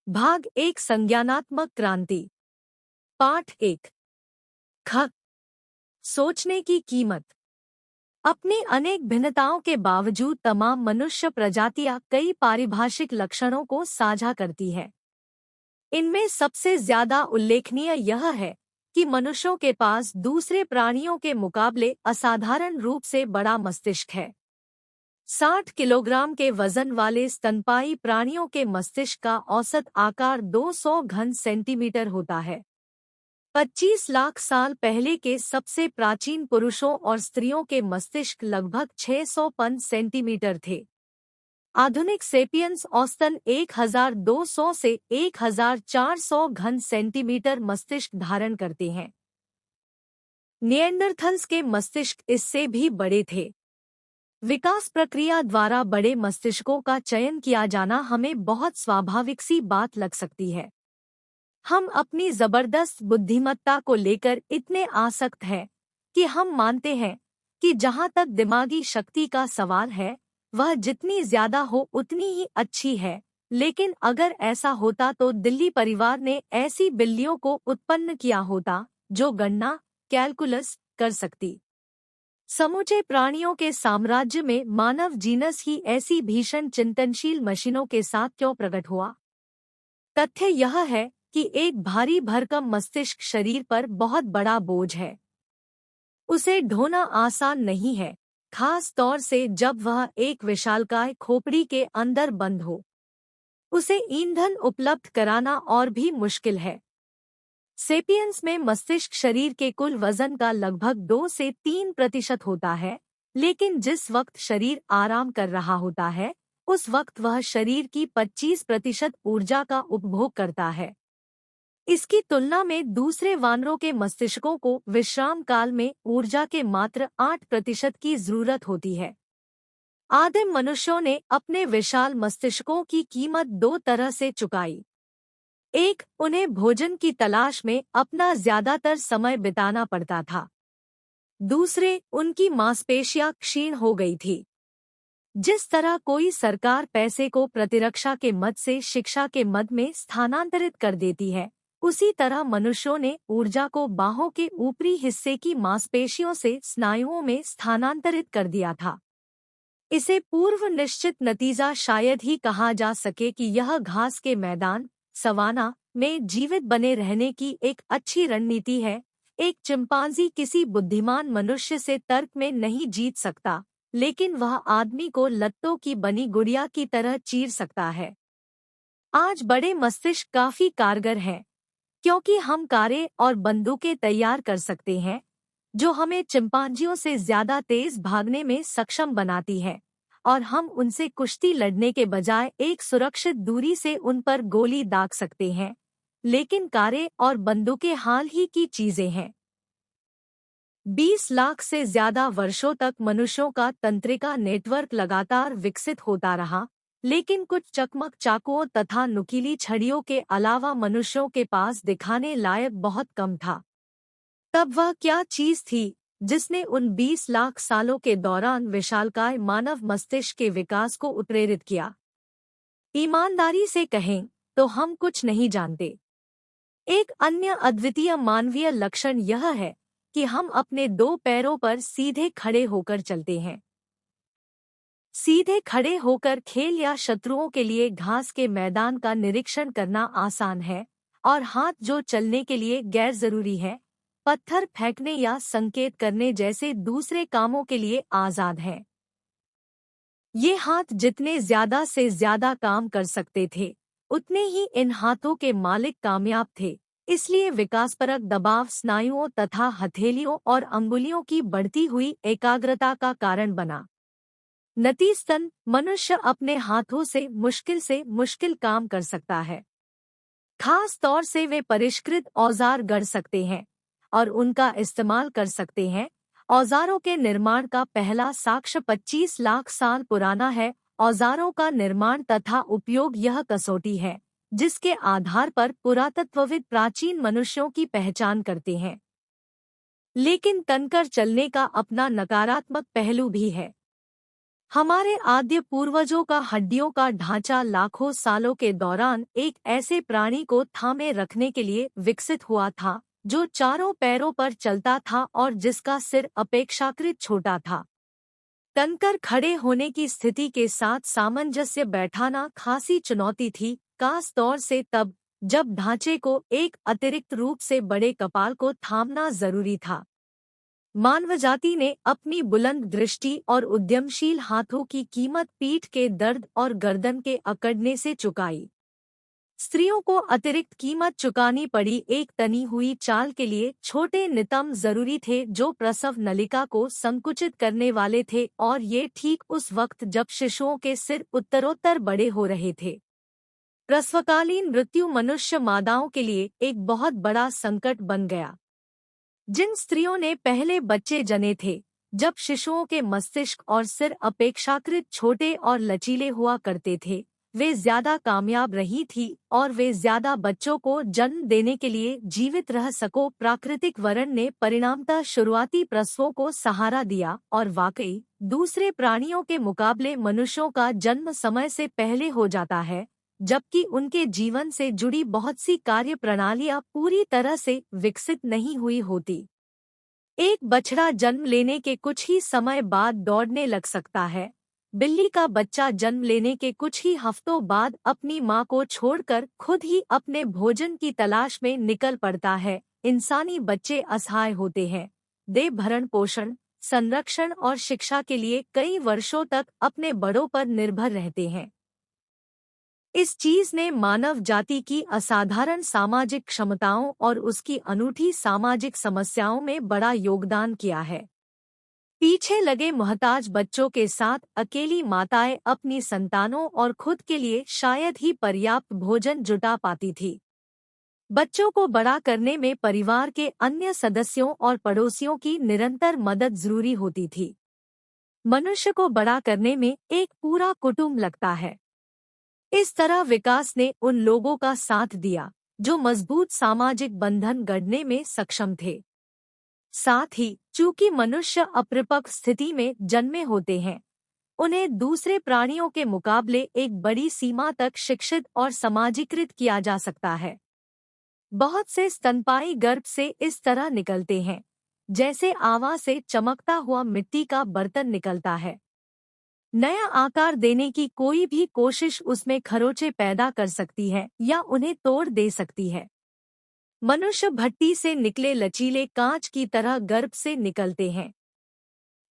भाग एक संज्ञानात्मक क्रांति। पाठ एक। ख। सोचने की कीमत। अपनी अनेक भिन्नताओं के बावजूद तमाम मनुष्य प्रजातियां कई पारिभाषिक लक्षणों को साझा करती है। इनमें सबसे ज्यादा उल्लेखनीय यह है कि मनुष्यों के पास दूसरे प्राणियों के मुकाबले असाधारण रूप से बड़ा मस्तिष्क है। 60 किलोग्राम के वजन वाले स्तनपायी प्राणियों के मस्तिष्क का औसत आकार 200 घन सेंटीमीटर होता है। 25 लाख साल पहले के सबसे प्राचीन पुरुषों और स्त्रियों के मस्तिष्क लगभग 605 सेंटीमीटर थे। आधुनिक सेपियंस औसतन 1200 से 1400 घन सेंटीमीटर मस्तिष्क धारण करते हैं। निएंडरथल्स के मस्तिष्क इससे भी बड़े थे। विकास प्रक्रिया द्वारा बड़े मस्तिष्कों का चयन किया जाना हमें बहुत स्वाभाविक सी बात लग सकती है। हम अपनी जबरदस्त बुद्धिमत्ता को लेकर इतने आसक्त हैं कि हम मानते हैं कि जहां तक दिमागी शक्ति का सवाल है वह जितनी ज्यादा हो उतनी ही अच्छी है। लेकिन अगर ऐसा होता तो दिल्ली परिवार ने ऐसी बिल्लियों को उत्पन्न किया होता जो गणना कैलकुलस कर सकती। समूचे प्राणियों के साम्राज्य में मानव जीनस ही ऐसी भीषण चिंतनशील मशीनों के साथ क्यों प्रकट हुआ? तथ्य यह है कि एक भारी भरकम मस्तिष्क शरीर पर बहुत बड़ा बोझ है। उसे ढोना आसान नहीं है, खास तौर से जब वह एक विशालकाय खोपड़ी के अंदर बंद हो। उसे ईंधन उपलब्ध कराना और भी मुश्किल है। सेपियंस में मस्तिष्क शरीर के कुल वजन का लगभग 2 से 3% होता है, लेकिन जिस वक्त शरीर आराम कर रहा होता है उस वक्त वह शरीर की 25% ऊर्जा का उपभोग करता है। इसकी तुलना में दूसरे वानरों के मस्तिष्कों को विश्राम काल में ऊर्जा के मात्र 8% की जरूरत होती है। आदिम मनुष्यों ने अपने विशाल मस्तिष्कों की कीमत 2 तरह से चुकाई। एक, उन्हें भोजन की तलाश में अपना ज्यादातर समय बिताना पड़ता था। दूसरे, उनकी मांसपेशियां क्षीण हो गई थी। जिस तरह कोई सरकार पैसे को प्रतिरक्षा के मद से शिक्षा के मद में स्थानांतरित कर देती है, उसी तरह मनुष्यों ने ऊर्जा को बाहों के ऊपरी हिस्से की मांसपेशियों से स्नायुओं में स्थानांतरित कर दिया था। इसे पूर्व निश्चित नतीजा शायद ही कहा जा सके कि यह घास के मैदान सवाना में जीवित बने रहने की एक अच्छी रणनीति है। एक चिंपांजी किसी बुद्धिमान मनुष्य से तर्क में नहीं जीत सकता, लेकिन वह आदमी को लत्तों की बनी गुड़िया की तरह चीर सकता है। आज बड़े मस्तिष्क काफी कारगर हैं, क्योंकि हम कारें और बंदूकें तैयार कर सकते हैं जो हमें चिंपांजियों से ज्यादा तेज भागने में सक्षम बनाती है, और हम उनसे कुश्ती लड़ने के बजाय एक सुरक्षित दूरी से उन पर गोली दाग सकते हैं। लेकिन कारें और बंदूकें हाल ही की चीजें हैं। 20 लाख से ज्यादा वर्षों तक मनुष्यों का तंत्रिका नेटवर्क लगातार विकसित होता रहा, लेकिन कुछ चकमक चाकुओं तथा नुकीली छड़ियों के अलावा मनुष्यों के पास दिखाने लायक बहुत कम था। तब वह क्या चीज थी जिसने उन 20 लाख सालों के दौरान विशालकाय मानव मस्तिष्क के विकास को उत्प्रेरित किया? ईमानदारी से कहें तो हम कुछ नहीं जानते। एक अन्य अद्वितीय मानवीय लक्षण यह है कि हम अपने 2 पैरों पर सीधे खड़े होकर चलते हैं। सीधे खड़े होकर खेल या शत्रुओं के लिए घास के मैदान का निरीक्षण करना आसान है, और हाथ जो चलने के लिए गैर जरूरी है, पत्थर फेंकने या संकेत करने जैसे दूसरे कामों के लिए आजाद हैं। ये हाथ जितने ज्यादा से ज्यादा काम कर सकते थे, उतने ही इन हाथों के मालिक कामयाब थे। इसलिए विकासपरक दबाव स्नायुओं तथा हथेलियों और अंगुलियों की बढ़ती हुई एकाग्रता का कारण बना। नतीजतन मनुष्य अपने हाथों से मुश्किल काम कर सकता है। खास तौर से वे परिष्कृत औजार गढ़ सकते हैं और उनका इस्तेमाल कर सकते हैं। औजारों के निर्माण का पहला साक्ष्य 25 लाख साल पुराना है। औजारों का निर्माण तथा उपयोग यह कसौटी है जिसके आधार पर पुरातत्वविद प्राचीन मनुष्यों की पहचान करते हैं। लेकिन तनकर चलने का अपना नकारात्मक पहलू भी है। हमारे आद्य पूर्वजों का हड्डियों का ढांचा लाखों सालों के दौरान एक ऐसे प्राणी को थामे रखने के लिए विकसित हुआ था जो चारों पैरों पर चलता था और जिसका सिर अपेक्षाकृत छोटा था। तनकर खड़े होने की स्थिति के साथ सामंजस्य बैठाना खासी चुनौती थी, खास तौर से तब जब ढांचे को एक अतिरिक्त रूप से बड़े कपाल को थामना जरूरी था। मानवजाति ने अपनी बुलंद दृष्टि और उद्यमशील हाथों की कीमत पीठ के दर्द और गर्दन के अकड़ने से चुकाई। स्त्रियों को अतिरिक्त कीमत चुकानी पड़ी एक तनी हुई चाल के लिए। छोटे नितंब जरूरी थे जो प्रसव नलिका को संकुचित करने वाले थे, और ये ठीक उस वक्त जब शिशुओं के सिर उत्तरोत्तर बड़े हो रहे थे। प्रसवकालीन मृत्यु मनुष्य मादाओं के लिए एक बहुत बड़ा संकट बन गया। जिन स्त्रियों ने पहले बच्चे जने थे, जब शिशुओं के मस्तिष्क और सिर अपेक्षाकृत छोटे और लचीले हुआ करते थे, वे ज्यादा कामयाब रही थी और वे ज्यादा बच्चों को जन्म देने के लिए जीवित रह सको। प्राकृतिक वर्ण ने परिणामतः शुरुआती प्रसवों को सहारा दिया, और वाकई दूसरे प्राणियों के मुकाबले मनुष्यों का जन्म समय से पहले हो जाता है, जबकि उनके जीवन से जुड़ी बहुत सी कार्य प्रणालियां पूरी तरह से विकसित नहीं हुई होती। एक बछड़ा जन्म लेने के कुछ ही समय बाद दौड़ने लग सकता है। बिल्ली का बच्चा जन्म लेने के कुछ ही हफ्तों बाद अपनी मां को छोड़कर खुद ही अपने भोजन की तलाश में निकल पड़ता है। इंसानी बच्चे असहाय होते हैं। दे भरण पोषण, संरक्षण और शिक्षा के लिए कई वर्षों तक अपने बड़ों पर निर्भर रहते हैं। इस चीज ने मानव जाति की असाधारण सामाजिक क्षमताओं और उसकी अनूठी सामाजिक समस्याओं में बड़ा योगदान किया है। पीछे लगे मोहताज बच्चों के साथ अकेली माताएं अपनी संतानों और खुद के लिए शायद ही पर्याप्त भोजन जुटा पाती थी। बच्चों को बड़ा करने में परिवार के अन्य सदस्यों और पड़ोसियों की निरंतर मदद जरूरी होती थी। मनुष्य को बड़ा करने में एक पूरा कुटुंब लगता है। इस तरह विकास ने उन लोगों का साथ दिया जो मजबूत सामाजिक बंधन गढ़ने में सक्षम थे। साथ ही चूंकि मनुष्य अपरिपक्व स्थिति में जन्मे होते हैं, उन्हें दूसरे प्राणियों के मुकाबले एक बड़ी सीमा तक शिक्षित और समाजीकृत किया जा सकता है। बहुत से स्तनपायी गर्भ से इस तरह निकलते हैं जैसे आवा से चमकता हुआ मिट्टी का बर्तन निकलता है। नया आकार देने की कोई भी कोशिश उसमें खरोंचे पैदा कर सकती है या उन्हें तोड़ दे सकती है। मनुष्य भट्टी से निकले लचीले कांच की तरह गर्भ से निकलते हैं।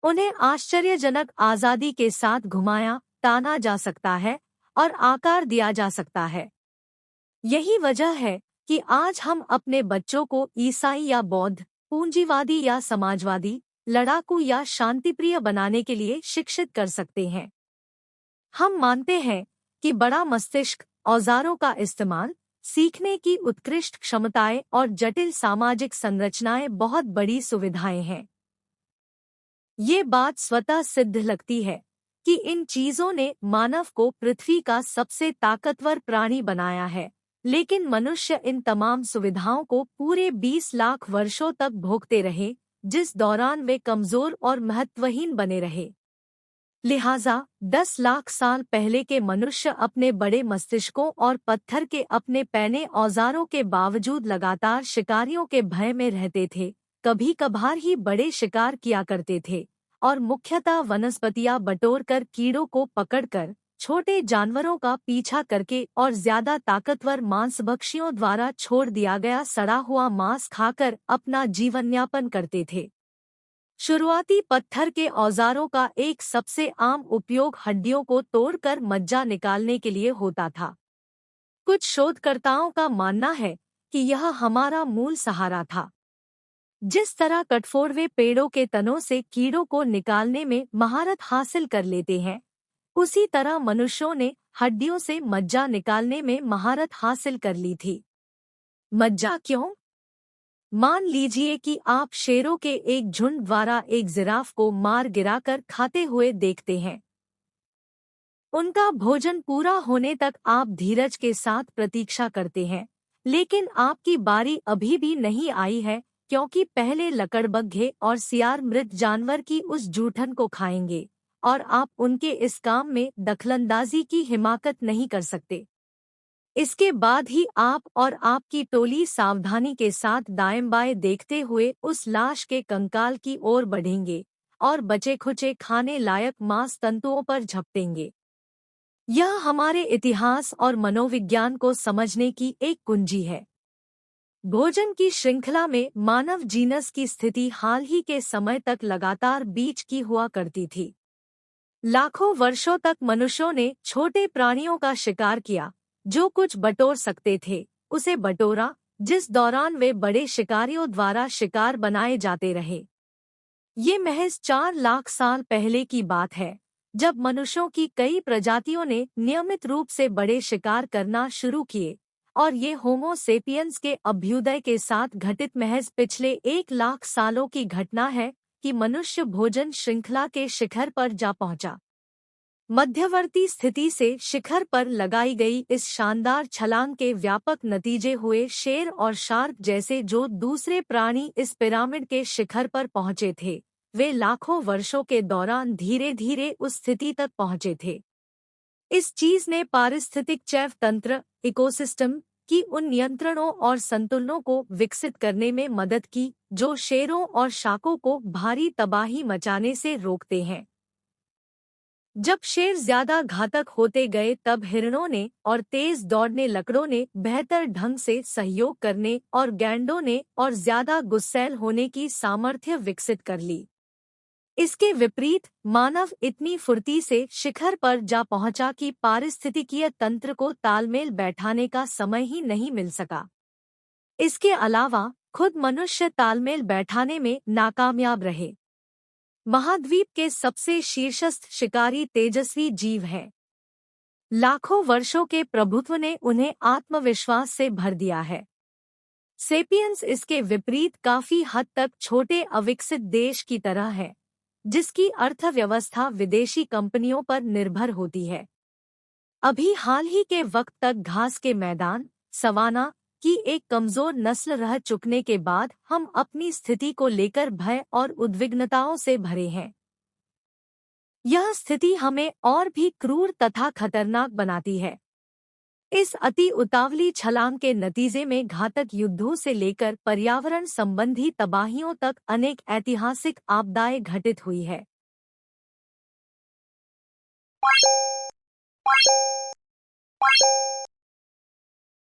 उन्हें आश्चर्यजनक आजादी के साथ घुमाया ताना जा सकता है और आकार दिया जा सकता है। यही वजह है कि आज हम अपने बच्चों को ईसाई या बौद्ध, पूंजीवादी या समाजवादी, लड़ाकू या शांतिप्रिय बनाने के लिए शिक्षित कर सकते हैं। हम मानते हैं कि बड़ा मस्तिष्क, औजारों का इस्तेमाल, सीखने की उत्कृष्ट क्षमताएं और जटिल सामाजिक संरचनाएं बहुत बड़ी सुविधाएं हैं। ये बात स्वतः सिद्ध लगती है कि इन चीजों ने मानव को पृथ्वी का सबसे ताकतवर प्राणी बनाया है, लेकिन मनुष्य इन तमाम सुविधाओं को पूरे 20 लाख वर्षों तक भोगते रहे, जिस दौरान वे कमजोर और महत्वहीन बने रहे। लिहाजा 10 लाख साल पहले के मनुष्य अपने बड़े मस्तिष्कों और पत्थर के अपने पैने औजारों के बावजूद लगातार शिकारियों के भय में रहते थे। कभी कभार ही बड़े शिकार किया करते थे और मुख्यतः वनस्पतियां बटोरकर, कीड़ों को पकड़कर, छोटे जानवरों का पीछा करके और ज्यादा ताकतवर मांसभक्षियों द्वारा छोड़ दिया गया सड़ा हुआ मांस खाकर अपना जीवनयापन करते थे। शुरुआती पत्थर के औजारों का एक सबसे आम उपयोग हड्डियों को तोड़कर मज्जा निकालने के लिए होता था। कुछ शोधकर्ताओं का मानना है कि यह हमारा मूल सहारा था। जिस तरह कठफोड़वे पेड़ों के तनों से कीड़ों को निकालने में महारत हासिल कर लेते हैं, उसी तरह मनुष्यों ने हड्डियों से मज्जा निकालने में महारत हासिल कर ली थी। मज्जा क्यों? मान लीजिए कि आप शेरों के एक झुंड द्वारा एक जिराफ को मार गिराकर खाते हुए देखते हैं। उनका भोजन पूरा होने तक आप धीरज के साथ प्रतीक्षा करते हैं, लेकिन आपकी बारी अभी भी नहीं आई है, क्योंकि पहले लकड़बग्घे और सियार मृत जानवर की उस जूठन को खाएंगे और आप उनके इस काम में दखलंदाजी की हिमाकत नहीं कर सकते। इसके बाद ही आप और आपकी टोली सावधानी के साथ दाएं-बाएं देखते हुए उस लाश के कंकाल की ओर बढ़ेंगे और बचे-खुचे खाने लायक मांस तंतुओं पर झपटेंगे। यह हमारे इतिहास और मनोविज्ञान को समझने की एक कुंजी है। भोजन की श्रृंखला में मानव जीनस की स्थिति हाल ही के समय तक लगातार बीच की हुआ करती थी। लाखों वर्षों तक मनुष्यों ने छोटे प्राणियों का शिकार किया, जो कुछ बटोर सकते थे उसे बटोरा, जिस दौरान वे बड़े शिकारियों द्वारा शिकार बनाए जाते रहे। ये महज 4 लाख साल पहले की बात है, जब मनुष्यों की कई प्रजातियों ने नियमित रूप से बड़े शिकार करना शुरू किए, और ये होमो सेपियंस के अभ्युदय के साथ घटित महज पिछले 1 लाख सालों की घटना है कि मनुष्य भोजन श्रृंखला के शिखर पर जा पहुंचा। मध्यवर्ती स्थिति से शिखर पर लगाई गई इस शानदार छलांग के व्यापक नतीजे हुए शेर और शार्क जैसे जो दूसरे प्राणी इस पिरामिड के शिखर पर पहुंचे थे, वे लाखों वर्षों के दौरान धीरे धीरे उस स्थिति तक पहुंचे थे। इस चीज ने पारिस्थितिक जैव तंत्र इकोसिस्टम की उन नियंत्रणों और संतुलनों को विकसित करने में मदद की जो शेरों और शार्कों को भारी तबाही मचाने से रोकते हैं। जब शेर ज्यादा घातक होते गए तब हिरणों ने और तेज दौड़ने लकड़ों ने बेहतर ढंग से सहयोग करने और गैंडों ने और ज्यादा गुस्सैल होने की सामर्थ्य विकसित कर ली। इसके विपरीत मानव इतनी फुर्ती से शिखर पर जा पहुंचा कि पारिस्थितिकीय तंत्र को तालमेल बैठाने का समय ही नहीं मिल सका। इसके अलावा खुद मनुष्य तालमेल बैठाने में नाकामयाब रहे। महाद्वीप के सबसे शीर्षस्थ शिकारी तेजस्वी जीव हैं। लाखों वर्षों के प्रभुत्व ने उन्हें आत्मविश्वास से भर दिया है। सेपियंस इसके विपरीत काफी हद तक छोटे अविकसित देश की तरह है, जिसकी अर्थव्यवस्था विदेशी कंपनियों पर निर्भर होती है। अभी हाल ही के वक्त तक घास के मैदान, सवाना की एक कमजोर नस्ल रह चुकने के बाद हम अपनी स्थिति को लेकर भय और उद्विग्नताओं से भरे हैं। यह स्थिति हमें और भी क्रूर तथा खतरनाक बनाती है। इस अति उतावली छलांग के नतीजे में घातक युद्धों से लेकर पर्यावरण संबंधी तबाहियों तक अनेक ऐतिहासिक आपदाएं घटित हुई है।